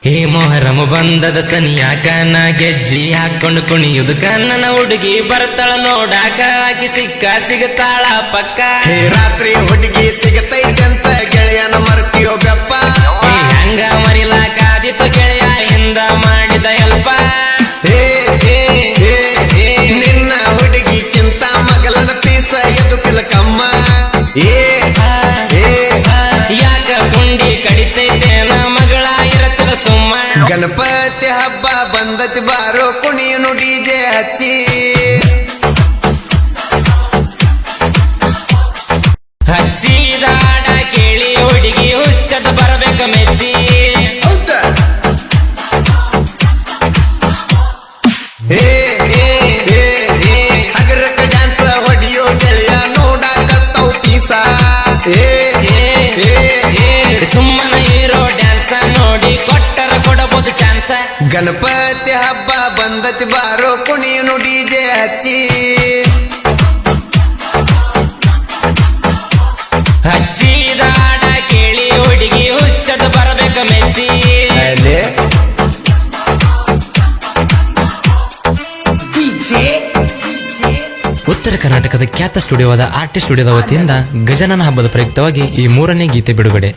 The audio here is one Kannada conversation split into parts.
ಹೇ ಮೊಹರಮ ಬಂದದ ಸನಿಯಾಕ ನಾ ಗೆಜ್ಜಿ ಹಾಕೊಂಡು ಕುಣಿಯುದಕ ನನ್ನ ಹುಡುಗಿ ಬರ್ತಾಳ ನೋಡಾಕ ಆಕಿ ಸಿಗ್ತಾಳ ಪಕ್ಕ. ಹೇ ರಾತ್ರಿ ಹುಡುಗಿ ಸಿಗತೈತಂತ ಗೆಳೆಯನ ಮರ್ತಿಯೋ ಬೆಪ್ಪ. ಹೇ ಹಂಗ ಮರಿಲಾಕಾದಿತ್ತು ಗೆಳೆಯ ಹಿಂದ ಮಾಡಿದ ಎಲ್ಪ. ನಿನ್ನ ಹುಡುಗಿಕ್ಕಿಂತ ಮಗಲನ ಪೀಸ ಎದುಕಲ ಕಮ್ಮ. ಯಾಕ ಗುಂಡಿ ಕಡಿತೈತೇನ ಮಗಳ ಇರತ್ತಿಲ್ಲ ಸುಮ್ಮ. ಗಣಪತಿ ಹಬ್ಬ ಬಂದತಿ ಬಾರೋ ಕುಣಿಯನು ಡಿಜೆ ಹಚ್ಚಿ. ಹಚ್ಚಿದಾಡ ಕೇಳಿ ಹುಡುಗಿ ಹುಚ್ಚದ ಬರಬೇಕ ಮೆಚ್ಚಿ. ಹಗರಕ ಡ್ಯಾನ್ಸ್ ಹೊಡಿಯೋ ಗೆಳೆಯ ನೋಡಾಕತ್ತವ್ ಪೀಸ. ಸುಮ್ಮನ ಹೀರೋ ಡ್ಯಾನ್ಸ ನೋಡಿ ಕೊಟ್ಟರ ಕೊಡಬಹುದು ಚಾನ್ಸ. ಗಣಪತಿ ಹಬ್ಬ ಬಂದತಿ ಬಾರೋ ಕುಣಿಯನು ಡಿಜೆ ಹಚ್ಚಿ. ಹಚ್ಚಿದಾಡ ಕೇಳಿ ಹುಡುಗಿ ಹುಚ್ಚದ ಬರಬೇಕ ಮೆಚ್ಚಿ. ಉತ್ತರ ಕರ್ನಾಟಕದ ಖ್ಯಾತ ಸ್ಟುಡಿಯೋವಾದ ಆರ್ಟಿಸ್ಟ್ ಸ್ಟುಡಿಯೋದ ವತಿಯಿಂದ ಗಜಾನನ ಹಬ್ಬದ ಪ್ರಯುಕ್ತವಾಗಿ ಈ 3ನೇ ಗೀತೆ ಬಿಡುಗಡೆ.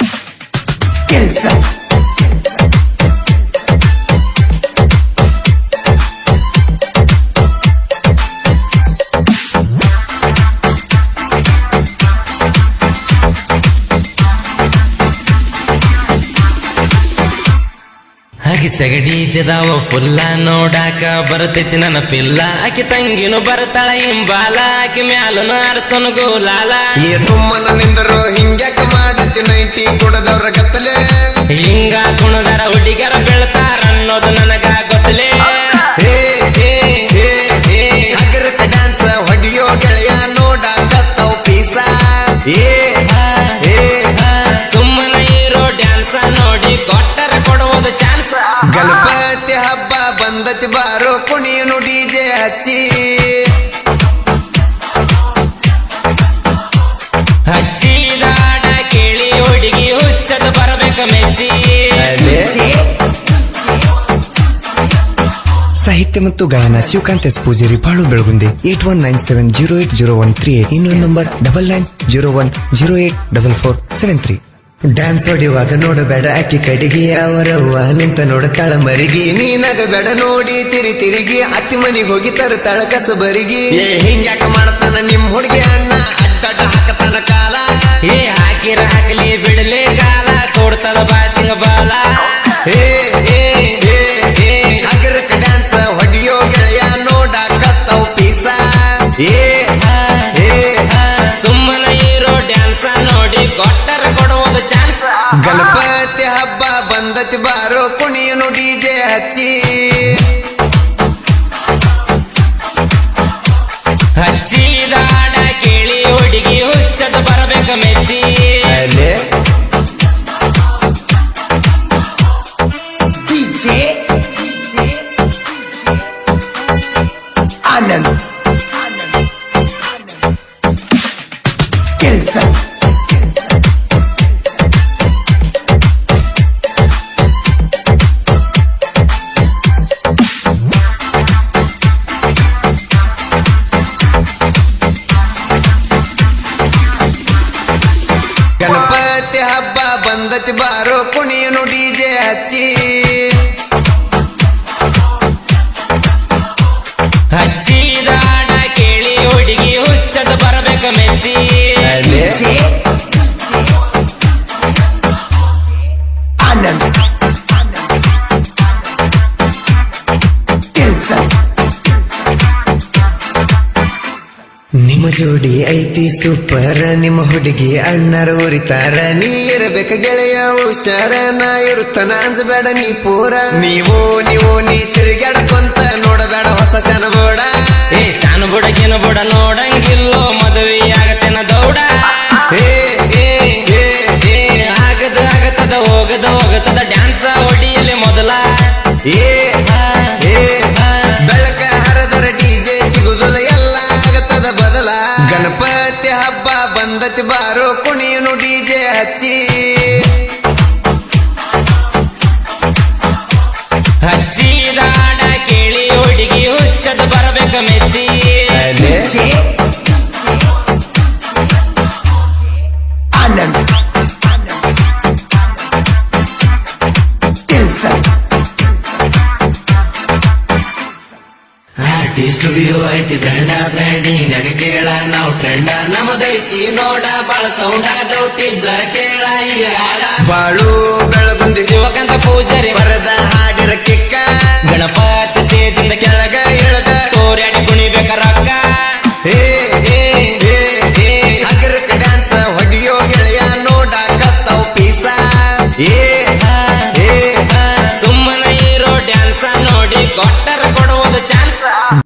ಹಾಗೆ ಸಗಡಿ ಜದಾವ ಫುಲ್ಲ ನೋಡಾಕ ಬರ್ತೈತಿ ನನ್ನ ಪಿಲ್ಲ. ಆಕಿ ತಂಗಿನು ಬರ್ತಾಳ ಹಿಂಬಾಲ ಆಕಿ ಮ್ಯಾಲನು ಅರಸನು ಗೋಲಾಲ. ಈ ಸುಮ್ಮನ ನಿಂದರು ಹಿಂಗ್ಯಾಕ ಮಾಡತಿ ನೈಟಿ ಕುಡದವ್ರ ಗತ್ತಲೆ. ಹಿಂಗ ಕುಣದರ ಹುಡುಗರ ಬೀಳ್ತಾರ ಅನ್ನೋದು ನನಗ ಗೊತ್ತಲೇ. ಹಗರಕ ಡ್ಯಾನ್ಸ್ ಹೊಡಿಯೋ ಗೆಳೆಯ ನೋಡಾಕತ್ತವ್ ಪೀಸ. ಸುಮ್ಮನ ಹೀರೋ ಡ್ಯಾನ್ಸ ನೋಡಿ ಕೊಟ್ಟರ ಕೊಡುವುದು ಚಾನ್ಸ್. ಗಣಪತಿ ಹಬ್ಬ ಬಂದತಿ ಬಾರೋ ಕುಣಿಯನು ಡಿಜೆ ಹಚ್ಚಿ. ಹಚ್ಚಿದಾಡ ಕೇಳಿ ಹುಡುಗಿ ಹುಚ್ಚದ ಬರಬೇಕ ಮೆಚ್ಚಿ. ಸಾಹಿತ್ಯ ಮತ್ತು ಗಾಯನ ಶಿವಕಾಂತ್ ಎಸ್ ಪೂಜಾರಿ, ಬಾಳು ಬೆಳಗುಂದಿ. 8197080138. ಇನ್ನೊಂದು ನಂಬರ್ 9901084473. ಡ್ಯಾನ್ಸ್ ಹೊಡಿಯುವಾಗ ನೋಡಬೇಡ ಅಕ್ಕಿ ಕಡಿಗೆ ಅವರವ್ವ ನಿಂತ ನೋಡತಾಳ ಮರಿಗಿ. ನೀನಗಬೇಡ ನೋಡಿ ತಿರುಗಿ ಅತ್ತಿ ಮನಿಗೆ ಹೋಗಿ ತರುತ್ತಾಳ ಕಸಬರಿಗಿ. ಹಿಂಗ್ಯಾಕ ಮಾಡತಾನ ನಿಮ್ ಹುಡುಗಿ ಅಣ್ಣ ಅಡ್ಡಡ್ಡ ಹಾಕತಾನ ಕಾಲ. ಹಾಕಿರ ಹಾಕಲಿ ಬಿಡಲಿ ಕಾಲ ಕೊಡ್ತದ ಬಾಸಿಂಗ ಬಾಲ. ಹಗರಕ ಡ್ಯಾನ್ಸ್ ಹೊಡಿಯೋ ಗೆಳೆಯ ನೋಡಾಕತ್ತವ್ ಪೀಸ. ಸುಮ್ಮನ ಹೀರೋ ಡ್ಯಾನ್ಸ ನೋಡಿ ಕೊಟ್ಟರ ಕೊಡುವುದು ಚಾನ್ಸ್. ಗಣಪತಿ ಹಬ್ಬ ಬಂದತಿ ಬಾರೋ ಕುಣಿಯನು ಡಿಜೆ ಹಚ್ಚಿ. ಹಚ್ಚಿದಾಡ ಕೇಳಿ ಹುಡುಗಿ ಹುಚ್ಚದ ಬರಬೇಕ ಮೆಚ್ಚಿ. ಆನಂದ್ ಕೆಲ್ಸ. ಗಣಪತಿ ಹಬ್ಬ ಬಂದತಿ ಬಾರೋ ಕುಣಿಯನು ಡಿಜೆ ಹಚ್ಚಿ. ಹಚ್ಚಿದಾಡ ಕೇಳಿ ಹುಡುಗಿ ಹುಚ್ಚದ ಬರಬೇಕ ಮೆಚ್ಚಿ. ಆನಂದ್ ಕೆಲ್ಸ. ನಿಮ್ಮ ಜೋಡಿ ಐತಿ ಸೂಪರ್, ನಿಮ್ಮ ಹುಡುಗಿ ಅಣ್ಣರ ಉರಿತಾರ. ನೀ ಇರಬೇಕ ಗೆಳೆಯ ಹುಷಾರ, ನಾ ಇರುತ್ತಾನ ಅಂಜಬೇಡ ನೀ ಪೂರ. ನೀವು ನೀ ತಿರುಗಾಡಕೊಂತ ನೋಡಬೇಡ ಹೊಸ ಶನಬೋಡ. ಶಾನು ಬುಡಗಿನ ಬುಡ ನೋಡಂಗಿಲ್ಲೋ ಮದುವೆ ಆಗತ್ತೇನ ದೌಡ. ಆಗತದ ಹೋಗತದ ಡ್ಯಾನ್ಸ ಹೊಡಿಯಲ್ಲಿ ಮೊದಲ. ಬೆಳಕ ಹರದರ ಡಿಜೆ ಸಿಗುದಿಲ್ಲ ಎಲ್ಲ ಆಗತದ ಬದಲ. ಗಣಪತಿ ಹಬ್ಬ ಬಂದತಿ ಬಾರೋ ಕುಣಿಯನು ಡಿಜೆ ಹಚ್ಚಿ. ಸ್ಟುಡಿಯೋ ಐತಿ ಬ್ರ್ಯಾಂಡಿ ನಗ ಕೇಳ ನಾವು ಟ್ರೆಂಡ ನಮದೈತಿ ನೋಡ ಬಾಳ ಸೌಂಡ ಡೌಟ್ ಇದ್ರ ಕೇಳ ಈ ಹಾಡ ಬಾಳು ಬೆಳಗುಂದಿ ಶಿವಕಾಂತ ಪೂಜಾರಿ ಬರದ ಹಾಡಿರ ಕಿಕ್ಕ ಗಣಪತಿ ಸ್ಟೇಜಿಂದ ಕೆಳಗ ಇಳದ ತೋರ್ಯಾಡಿ ಕುಣಿಬೇಕ ರೊಕ್ಕ ಏ